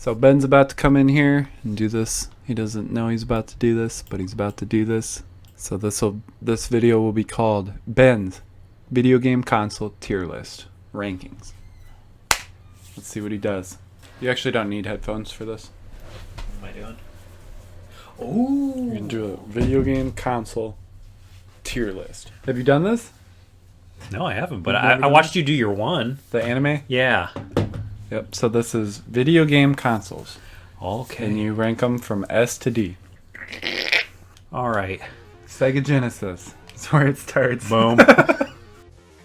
So Ben's about to come in here and do this. He doesn't know he's about to do this, but he's about to do this. So this video will be called Ben's Video Game Console Tier List Rankings. Let's see what he does. You actually don't need headphones for this. What am I doing? Oh, You're gonna do a video game console tier list. Have you done this? no, I haven't. But I watched you do your one. The anime? Yeah. Yep. So this is video game consoles. Okay. And you rank them from S to D. All right. Sega Genesis. That's where it starts. Boom.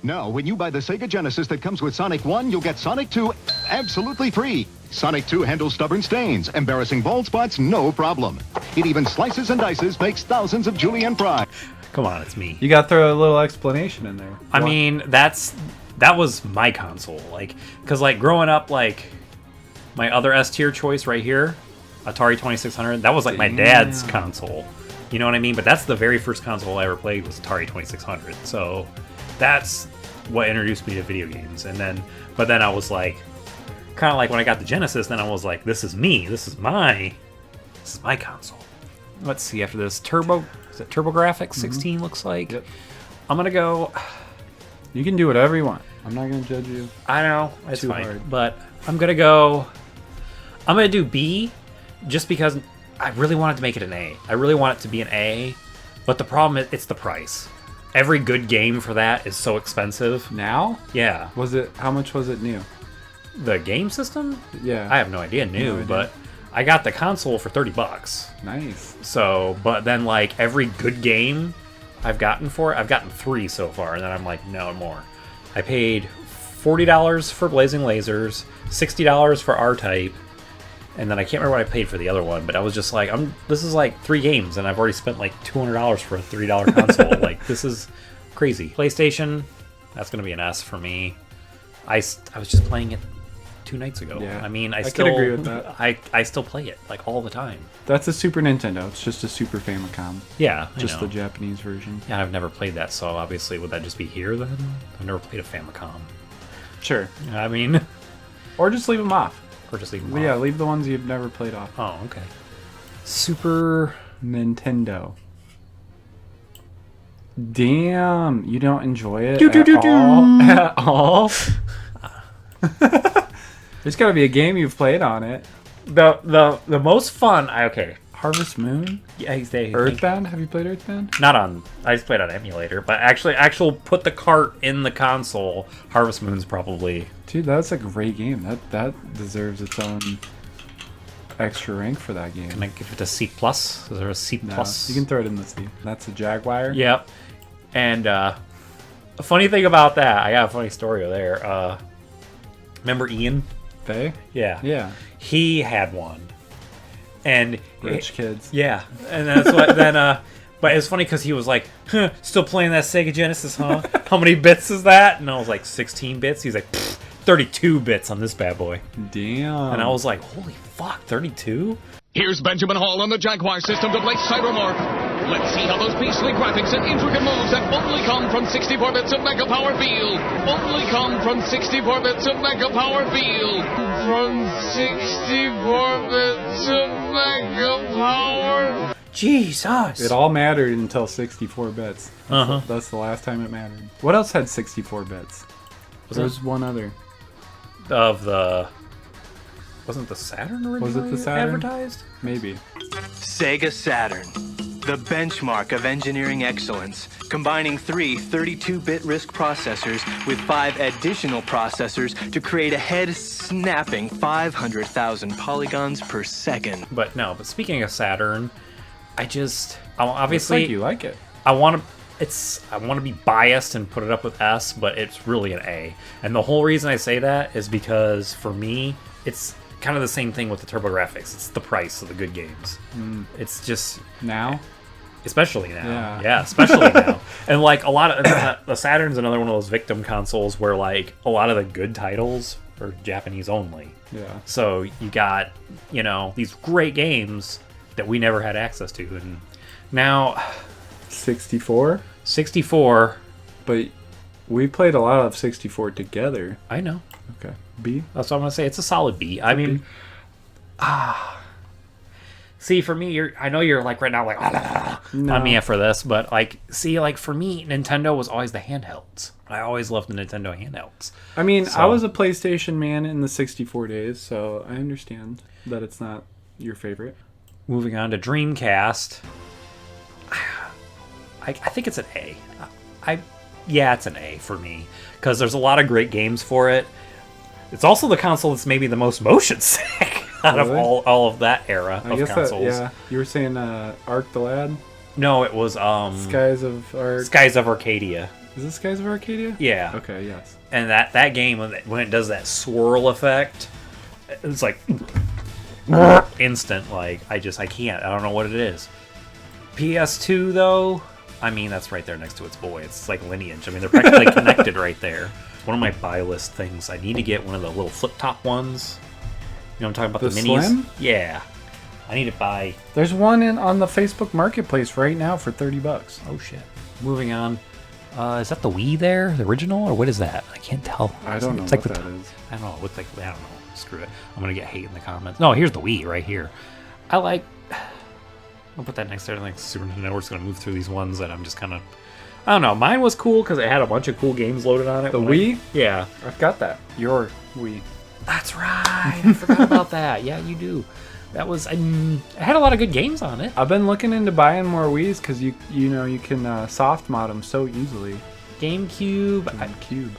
Now, when you buy the Sega Genesis that comes with Sonic 1, you'll get Sonic 2 absolutely free. Sonic 2 handles stubborn stains, embarrassing bald spots, no problem. It even slices and dices, makes thousands of julienne fry. Come on, it's me. You gotta throw a little explanation in there. I mean, that was my console. Because growing up, my other S tier choice right here, Atari 2600, that was my dad's console. You know what I mean? But that's the very first console I ever played was Atari 2600. So that's what introduced me to video games. But then I was kind of when I got the Genesis, then I was like, this is me. This is my console. Let's see after this. Turbografx 16 looks like. Yep. I'm going to go. You can do whatever you want. I'm not gonna judge you. I know. It's Too fine. hard. But I'm going to do B just because I really wanted to make it an A. I really want it to be an A. But the problem is it's the price. Every good game for that is so expensive. Now? Yeah. How much was it new? The game system? Yeah. I have no idea new, idea. but I got the console for $30. Nice. So, but then every good game I've gotten for it, I've gotten 3 so far, and then I'm like, no more. I paid $40 for Blazing Lasers, $60 for R-Type, and then I can't remember what I paid for the other one, but I was just like, this is 3 games, and I've already spent $200 for a $30 console. This is crazy. PlayStation, that's going to be an S for me. I was just playing it 2 nights ago. Yeah. I mean, I could agree with that. I still play it all the time. That's a Super Nintendo. It's just a Super Famicom. Yeah, Just the Japanese version. Yeah, I've never played that, so obviously would that just be here then? I've never played a Famicom. Sure. I mean, Or just leave them off. or just leave them Yeah, off. leave the ones you've never played off. Oh, okay. Super. Nintendo. Damn, you don't enjoy it at all? There's got to be a game you've played on it. The most fun. Harvest Moon? Yeah, Earthbound? Have you played Earthbound? Not on. I just played on emulator, but actual put the cart in the console. Harvest Moon's probably. Dude, that's a great game. That deserves its own extra rank for that game. Can I give it a C plus? Is there a C No, plus? you can throw it in the C. That's a Jaguar. Yep. And a funny thing about that, I got a funny story there. Remember Ian? Faye? Yeah. Yeah. He had one. And Rich kids. yeah, and that's what then. But it's funny because he was like, huh, "Still playing that Sega Genesis, huh? How many bits is that?" And I was like, "16 bits." He's like, 32 bits on this bad boy. Damn. And I was like, "Holy fuck, 32!" Here's Benjamin Hall on the Jaguar system to play Cybermorph. Let's see how those beastly graphics and intricate moves that only come from 64 bits of Mega Power feel. Only come from 64 bits of Mega Power feel. From 64 bits of Mega Power. Jesus. It all mattered until 64 bits. Uh-huh. That's the last time it mattered. What else had 64 bits? There was one other. Wasn't the Saturn originally Was it the Saturn? advertised? Maybe. Sega Saturn, the benchmark of engineering excellence, combining 3 32-bit RISC processors with 5 additional processors to create a head-snapping 500,000 polygons per second. But speaking of Saturn, Looks obviously like you like it. I want to be biased and put it up with S, but it's really an A. And the whole reason I say that is because for me, it's kind of the same thing with the Turbografx. It's the price of the good games. It's just Now? especially now. Yeah. Especially now. And a lot of the Saturn's another one of those victim consoles where a lot of the good titles are Japanese only. Yeah. So you got, these great games that we never had access to, and now 64? 64. But we played a lot of 64 together. I know. Okay. B? That's what I'm gonna say. It's a solid B. I mean, See, for me, I know you're like right now, like on me for this, but like, see, like for me, Nintendo was always the handhelds. I always loved the Nintendo handhelds. I mean, I was a PlayStation man in the 64 days, so I understand that it's not your favorite. Moving on to Dreamcast, I think it's an A. Yeah, it's an A for me because there's a lot of great games for it. It's also the console that's maybe the most motion sick out of all of that era of consoles. Yeah, you were saying Arc the Lad? No, it was Skies of Arcadia. Is it Skies of Arcadia? Yeah. Okay, yes. And that game, when it does that swirl effect, it's like instant. Like I can't. I don't know what it is. PS2 though, I mean that's right there next to its boy. It's like lineage. I mean they're practically connected right there. One of my buy list things. I need to get one of the little flip top ones. You know what I'm talking about? The minis. Slim? Yeah. I need to buy. There's one on the Facebook Marketplace right now for $30. Oh shit. Moving on. Is that the Wii there, the original, or what is that? I can't tell. I don't know it's what like that is. I don't know. It's like I don't know. Screw it. I'm gonna get hate in the comments. No, here's the Wii right here. I'll put that next there. Like Super Nintendo, we're just gonna move through these ones that I'm just kind of. I don't know. Mine was cool because it had a bunch of cool games loaded on it. The Wii? Yeah, I've got that. Your Wii. that's right. I forgot about that. Yeah, you do. That was. It had a lot of good games on it. I've been looking into buying more Wiis because you can soft mod them so easily. GameCube. GameCube.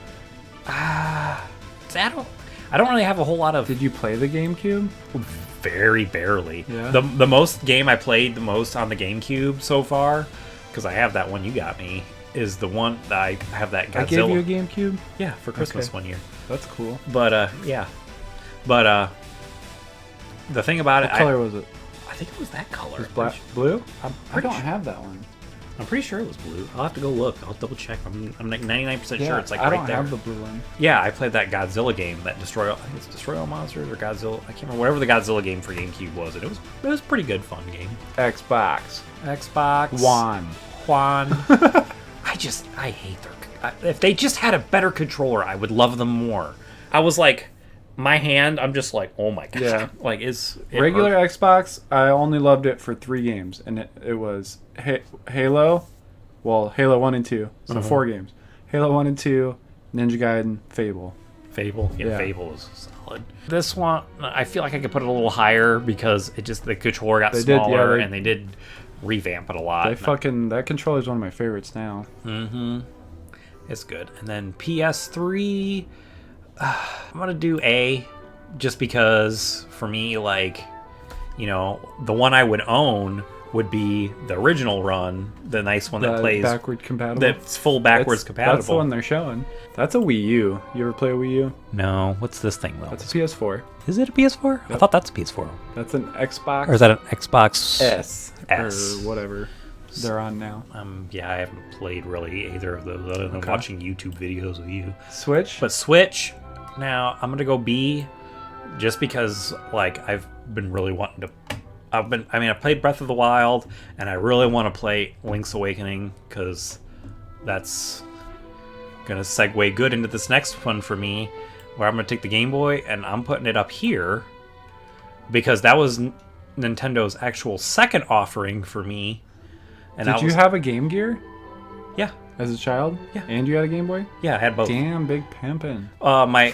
I don't really have a whole lot of. Did you play the GameCube? Very barely. Yeah. The most game I played the most on the GameCube so far, because I have that one you got me, is the one that I have that Godzilla. I gave you a GameCube? Yeah, for Christmas one year. That's cool. But yeah. But the thing about What color was it? I think it was that color. It was blue? I don't sure. have that one. I'm pretty sure it was blue. I'll have to go look. I'll double check. I'm like 99% sure it's like I right don't there. have the blue one. Yeah, I played that Godzilla game, that I think it's Destroy All Monsters or Godzilla. I can't remember whatever the Godzilla game for GameCube was. And it was pretty good, fun game. Xbox Juan. I hate their. If they just had a better controller, I would love them more. I was like, my hand, I'm just like, oh my god. Yeah. Like regular Xbox. I only loved it for 3 games, and it was Halo. Well, Halo 1 and 2, so 4 games. Halo 1 and 2, Ninja Gaiden, Fable. Yeah, Fable is solid. This one, I feel like I could put it a little higher because the controller got smaller, and they did revamp it a lot. That controller is one of my favorites now. Mm-hmm. It's good. And then PS3, I'm gonna do A, just because for me, like, the one I would own would be the original run, the nice one that plays backward compatible. That's full backwards compatible. That's the one they're showing. That's a Wii U. You ever play a Wii U? No. What's this thing though? That's a PS4. Is it a PS4? Yep. I thought that's a PS4. That's an Xbox. Or is that an Xbox S or whatever they're on now? Yeah, I haven't played really either of those other than watching YouTube videos of you. Switch. But Switch. Now I'm gonna go B, just because like I've been really wanting to. I played Breath of the Wild, and I really want to play Link's Awakening, because that's going to segue good into this next one for me, where I'm going to take the Game Boy, and I'm putting it up here, because that was Nintendo's actual second offering for me. And Did you have a Game Gear? Yeah. As a child? Yeah. And you had a Game Boy? Yeah, I had both. Damn, big pimpin'. My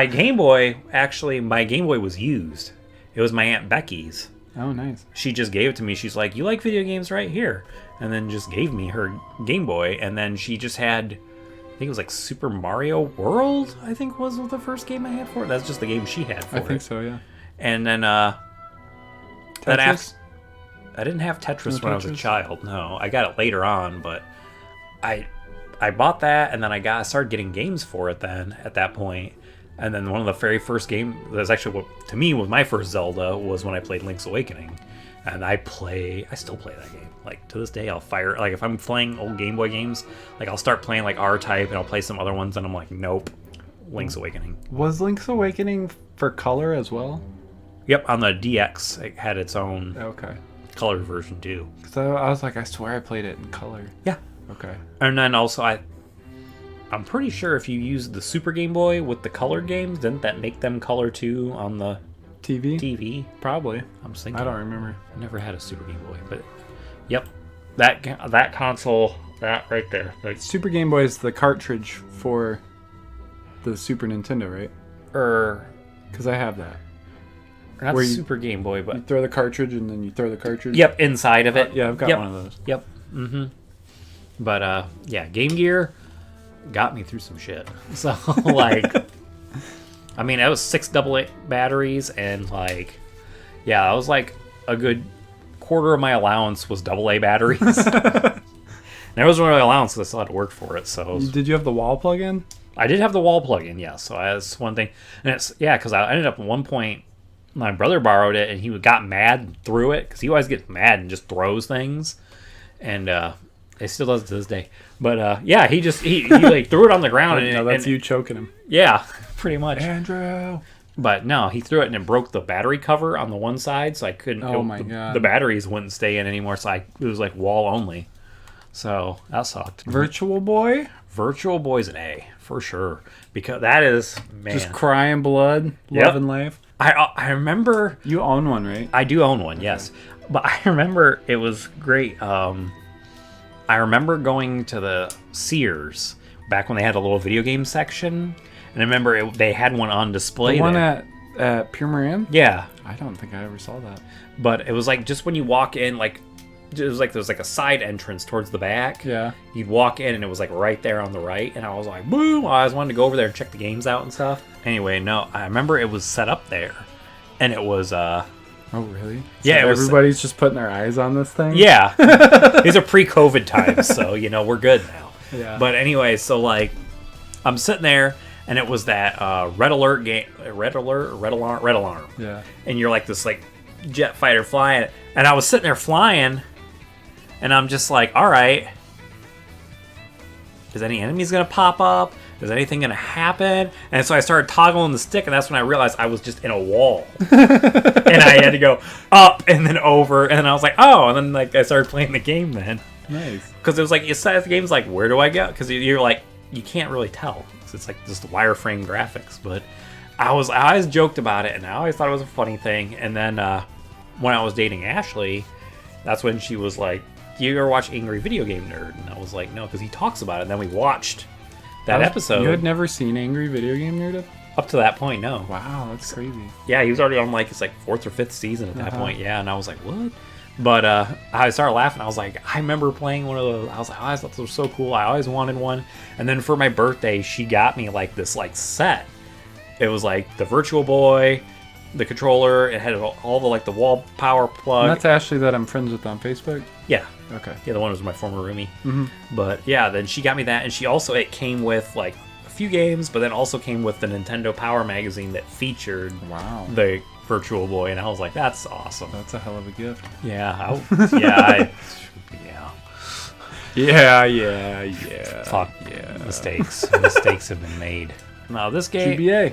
Game Boy, my Game Boy was used. It was my Aunt Becky's. Oh, nice. She just gave it to me. She's like, you like video games, right here. And then just gave me her Game Boy. And then she just had, I think it was like Super Mario World, I think was the first game I had for it. That's just the game she had for it. I think so, yeah. And then, Tetris? I didn't have Tetris when I was a child. No, I got it later on, but I bought that, and then I started getting games for it then at that point. And then one of the very first games, that's actually what, to me, was my first Zelda, was when I played Link's Awakening. And I still play that game. Like, to this day, I'll fire, like, if I'm playing old Game Boy games, like, I'll start playing, like, R-Type, and I'll play some other ones, and I'm like, nope, Link's Awakening. Was Link's Awakening for color as well? Yep, on the DX, it had its own color version, too. So I was like, I swear I played it in color. Yeah. Okay. And then also, I'm pretty sure if you use the Super Game Boy with the colored games, didn't that make them color too on the TV? TV. Probably. I'm thinking. I don't remember. I never had a Super Game Boy, but yep, that console, that right there. Like, Super Game Boy is the cartridge for the Super Nintendo, right? Because I have that. not where you- Super Game Boy, You but throw the cartridge and then you throw the cartridge. yep, inside of it. Yeah, I've got Yep. one of those. Yep. But yeah, Game Gear got me through some shit. So like, I mean, that was 6 AA batteries, and like, yeah, that was like a good quarter of my allowance was AA batteries. There wasn't really allowance because I still had to work for it. So Did you have the wall plug-in? I did have the wall plug-in, yes. So that's one thing, and it's because I ended up at one point. My brother borrowed it, and he got mad and threw it because he always gets mad and just throws things, and it still does to this day. But yeah, he like threw it on the ground, and, No, that's and you choking him. yeah, pretty much. Andrew. But no, he threw it and it broke the battery cover on the one side, so I couldn't. Oh my God. The batteries wouldn't stay in anymore, so it was like wall only. So that sucked. Virtual Boy? Virtual Boy's an A for sure, because that is, man. Just crying blood, Yep. love and life. I remember. You own one, right? I do own one, yes, but I remember it was great. I remember going to the Sears back when they had a little video game section, and I remember they had one on display. The one there. at Pure Moran? Yeah, I don't think I ever saw that. but it was like just when you walk in, like it was like there was like a side entrance towards the back. Yeah. You'd walk in and it was like right there on the right, and I was like, boom! I always wanted to go over there and check the games out and stuff. Anyway, no, I remember it was set up there, and it was Oh, really? Yeah, So it was- everybody's just putting their eyes on this thing? yeah. These are pre-COVID times, so we're good now. Yeah. But anyway, so like I'm sitting there, and it was that red alert game, red alarm, Yeah. and you're like this like jet fighter flying, and I was sitting there flying, and I'm just like, all right, is any enemies gonna pop up? Is anything gonna happen? And so I started toggling the stick, and that's when I realized I was just in a wall, and I had to go up and then over, and then I was like, oh, and then like I started playing the game then, Nice. because it was like the game's like, where do I go? Because you're like, you can't really tell, 'cause it's like just wireframe graphics. But I always joked about it, and I always thought it was a funny thing. And then when I was dating Ashley, that's when she was like, do you ever watch Angry Video Game Nerd? And I was like, no, because he talks about it. And then we watched that episode. You had never seen Angry Video Game Nerd? Up to that point, no. Wow, that's crazy. Yeah, he was already on like it's like 4th or 5th season at that point. Yeah, and I was like, what? But I started laughing. I was like, I remember playing one of those. I was like, I always thought those were so cool. I always wanted one. And then for my birthday, she got me like this like set. It was like the Virtual Boy, the controller. It had all the like the wall power plug. And that's Ashley that I'm friends with on Facebook? Yeah. Okay. Yeah, the one was my former roomie. Mm-hmm. But yeah, then she got me that, and she also, it came with like a few games, but then also came with the Nintendo Power magazine that featured Wow. the Virtual Boy, and I was like, that's awesome. That's a hell of a gift. Yeah, Yeah. Fuck, Yeah. mistakes have been made. Now this game, GBA.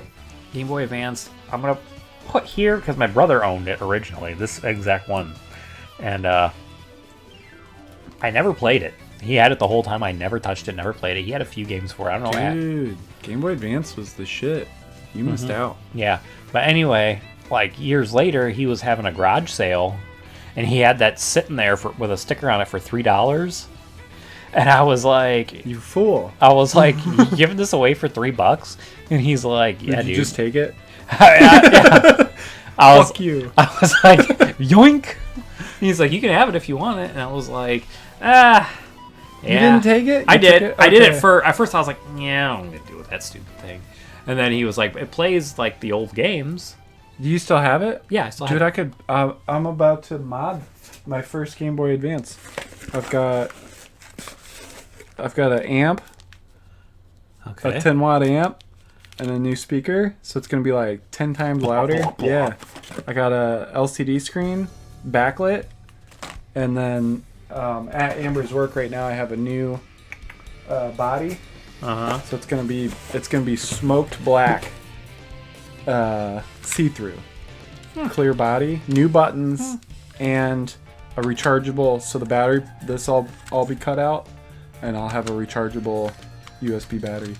Game Boy Advance, I'm gonna put here because my brother owned it originally, this exact one, and I never played it. He had it the whole time. I never touched it, never played it. He had a few games for it. I don't know. Dude, Game Boy Advance was the shit. You missed out. Yeah, but anyway, like years later, he was having a garage sale, and he had that sitting there with a sticker on it for $3. And I was like, You fool. you giving this away for $3? And he's like, yeah, Did you dude. just take it? Yeah. Fuck you. I was like, yoink. He's like, you can have it if you want it. And I was like, yeah. You didn't take it? I You did. took it? I did it Okay. at first I was like, yeah, I'm going to do that stupid thing. And then he was like, it plays like the old games. Do you still have it? Yeah, I still Dude, have I could. I'm about to mod my first Game Boy Advance. I've got an amp, Okay. a 10-watt amp, and a new speaker, so it's gonna be like 10 times louder. Yeah, I got a LCD screen, backlit, and then at Amber's work right now, I have a new body. Uh-huh. So it's gonna be smoked black, see-through, clear body, new buttons, and a rechargeable. So the battery, this all be cut out, and I'll have a rechargeable USB battery.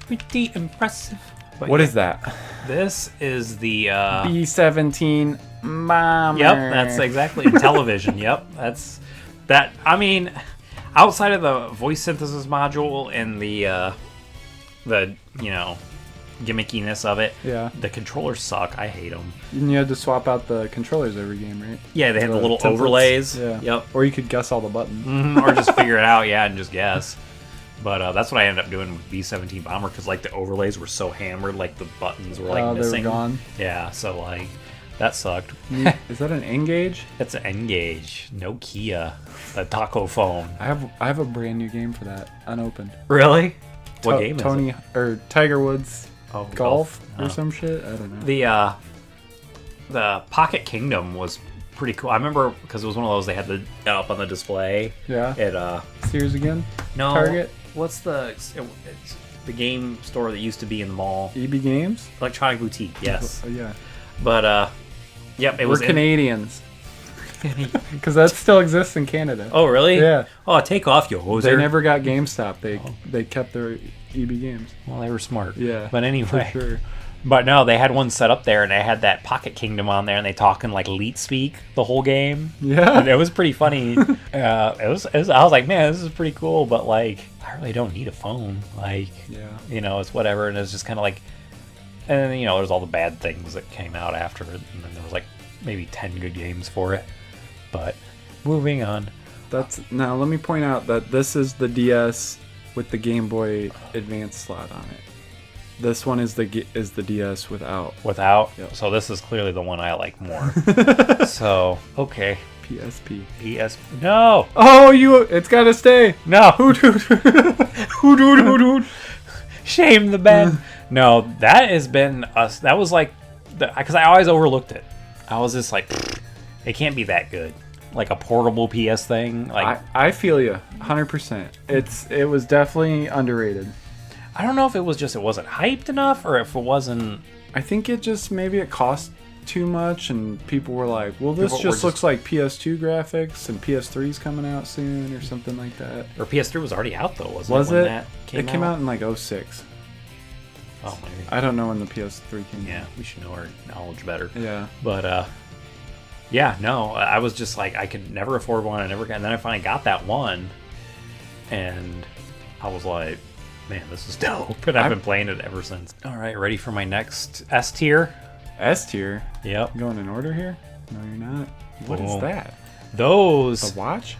Pretty impressive. But What yeah, is that? This is the B-17 bomber. Yep, that's exactly television. Yep, that's that. I mean, outside of the voice synthesis module and the gimmickiness of it, Yeah. the controllers suck. I hate them. And you had to swap out the controllers every game, right? Yeah, they had the little templates. overlays. Yeah. Yep. Or you could guess all the buttons. Or just figure it out, yeah, and just guess. But that's what I ended up doing with B-17 Bomber, because like the overlays were so hammered, like the buttons were like missing. They were gone. Yeah, so like that sucked. Is that an N-Gage? It's an N-Gage, Nokia, the taco phone. I have a brand new game for that, unopened. Really? What game Tony is it? or Tiger Woods Oh, Golf Oh. or some shit. I don't know. The Pocket Kingdom was pretty cool. I remember because it was one of those they had up on the display. Yeah. At Sears again. no Target. What's it's the game store that used to be in the mall? EB Games. Electronic Boutique. Yes. Oh, yeah. But yep, it We're was Canadians. Because that still exists in Canada. Oh really? Yeah. Oh, take off, you hoser. They never got GameStop. They kept their EB Games. Well, they were smart. Yeah. But anyway. For sure. But no, they had one set up there, and they had that Pocket Kingdom on there, and they talk in like Leet speak the whole game. Yeah. And it was pretty funny. It was. I was like, man, this is pretty cool, but like, I really don't need a phone. Like, Yeah. it's whatever. And it's just kind of like, and then, there's all the bad things that came out after it, and then there was like maybe 10 good games for it. But moving on. Now let me point out that this is the DS with the Game Boy Advance slot on it. This one is the DS without. Yep. So this is clearly the one I like more. So okay. PSP. No. Oh, it's gotta stay. No. Shame the Ben. No, that has been us. That was like, because I always overlooked it. I was just like, it can't be that good. Like a portable PS thing. Like I feel you, 100%. It was definitely underrated. I don't know if it was just it wasn't hyped enough, or if it wasn't. I think maybe it cost too much, and people were like, well, this People were just looks like PS2 graphics, and PS3's coming out soon, or something like that. Or PS3 was already out though, wasn't Was it? When it? That It came out in like 06. Oh, maybe. I don't know when the PS3 came out. Yeah, we should know our knowledge better. Yeah. But yeah, no, I was just like, I could never afford one. And then I finally got that one, and I was like, man, this is dope. And I've been playing it ever since. All right, ready for my next S tier? S tier? Yep. You going in order here? No, you're not. What is Whoa. that? Those. A watch?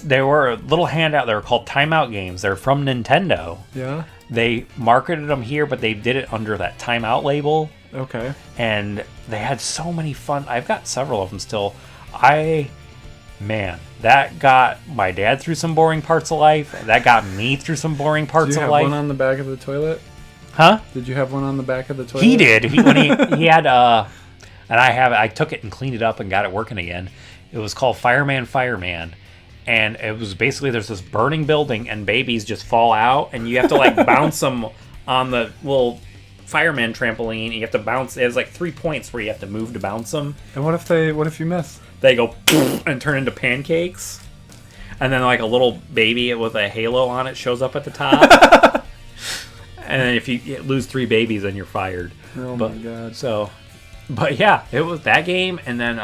They were a little handout. They were called Timeout games. They're from Nintendo. Yeah. They marketed them here, but they did it under that Timeout label. Okay. And they had so many fun. I've got several of them still. Man, that got my dad through some boring parts of life. That got me through some boring parts Did you of have life. one on the back of the toilet? Huh? Did you have one on the back of the toilet? He did. When he had and I took it and cleaned it up and got it working again. It was called Fireman, and it was basically there's this burning building and babies just fall out, and you have to like bounce them on the little fireman trampoline. You have to bounce. There's like 3 points where you have to move to bounce them. And what if you miss? They go and turn into pancakes, and then like a little baby with a halo on it shows up at the top. And then if you lose 3 babies, then you're fired. Oh my god. So, but yeah, it was that game, and then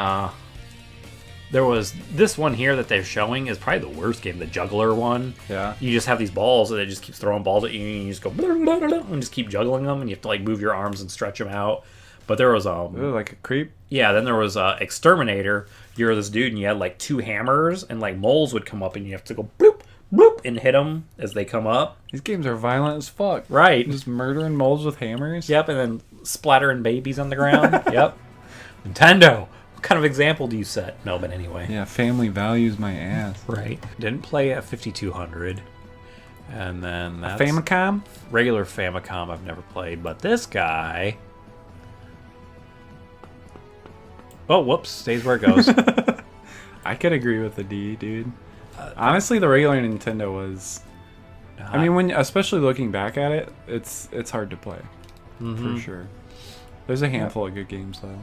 there was this one here that they're showing is probably the worst game, the juggler one. Yeah. You just have these balls, and it just keeps throwing balls at you, and you just go and just keep juggling them, and you have to like move your arms and stretch them out. But there was Ooh, like a creep. yeah, then there was Exterminator. You're this dude, and you had like 2 hammers, and like moles would come up, and you have to go bloop bloop and hit them as they come up. These games are violent as fuck. Right. Just murdering moles with hammers. Yep, and then splattering babies on the ground. Yep. Nintendo. What kind of example do you set? No, but anyway. Yeah, family values my ass. Right. Didn't play at 5200. And then that's Famicom? regular Famicom I've never played, but this guy. Oh, whoops. Stays where it goes. I could agree with the D, dude. Honestly, the regular Nintendo was. I mean, especially looking back at it, it's hard to play, for sure. There's a handful of good games though.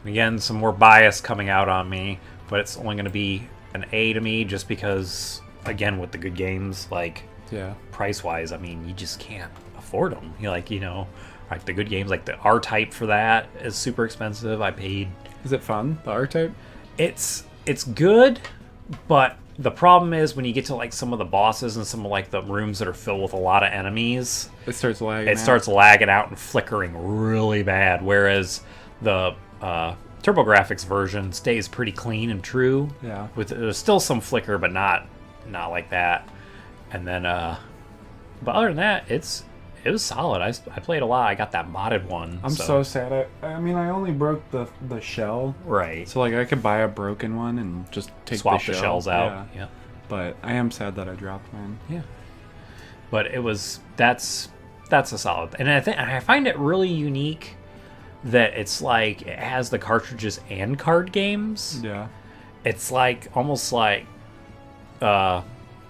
Again, some more bias coming out on me, but it's only going to be an A to me just because, again, with the good games, like, Yeah. price-wise, I mean, you just can't afford them. Like the good games, like the R-Type for that is super expensive. I paid. Is it fun? The R-Type? It's good, but the problem is when you get to like some of the bosses and some of like the rooms that are filled with a lot of enemies, It starts lagging. it starts lagging out and flickering really bad. Whereas the Turbografx version stays pretty clean and true. Yeah. There's still some flicker, but not like that. And then, but other than that, it was solid. I played a lot. I got that modded one. I'm so sad. I mean, I only broke the shell. Right. So, like, I could buy a broken one and just take Swap the the shell. shells out. Yeah. But I am sad that I dropped mine. Yeah. But that's a solid. And I find it really unique that it's like it has the cartridges and card games. Yeah. It's like almost like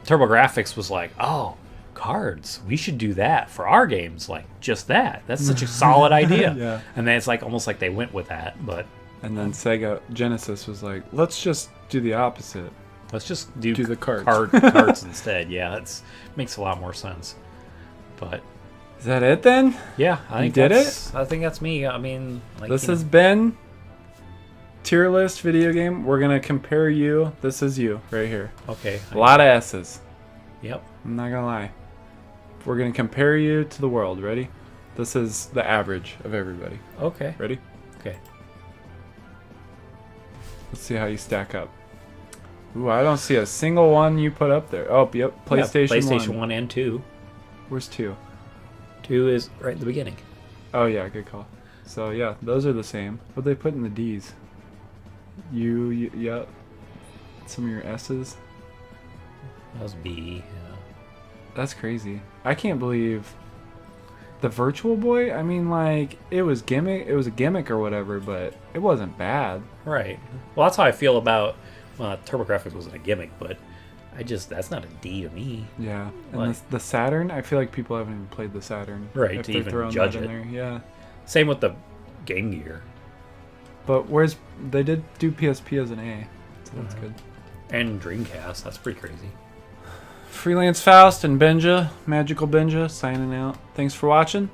Turbografx was like, oh, cards, we should do that for our games, like just that. That's such a solid idea. Yeah. And then it's like almost like they went with that, but And then Sega Genesis was like, let's just do the opposite. let's just do the cards. cards instead. Yeah, makes a lot more sense. But Is that it then? yeah, I think did I think that's me. I mean, like, This has been Tier List Video Game. We're going to compare you. This is you right here. okay. A lot of S's. Yep. I'm not going to lie. We're going to compare you to the world. Ready? This is the average of everybody. Okay. Ready? Okay. Let's see how you stack up. Ooh, I don't see a single one you put up there. Oh, yep. PlayStation, yeah, PlayStation 1. 1 and 2. Where's 2? 2 is right at the beginning. Oh, yeah. Good call. So, yeah. Those are the same. What they put in the D's? Yeah. Some of your S's. That was B. Yeah. That's crazy. I can't believe the Virtual Boy. I mean, like, it was a gimmick or whatever, but it wasn't bad. Right. Well, that's how I feel about Turbografx wasn't a gimmick, but that's not a D to me. Yeah. And Like- the Saturn, I feel like people haven't even played the Saturn. Right, if to they're even throwing judge that in it. there. Yeah. Same with the Game Gear But they did do PSP as an A, so that's good. and Dreamcast. That's pretty crazy. Freelance Faust and Benja, Magical Benja, signing out. Thanks for watching.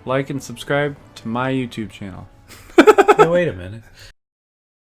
Like and subscribe to my YouTube channel. Hey, wait a minute.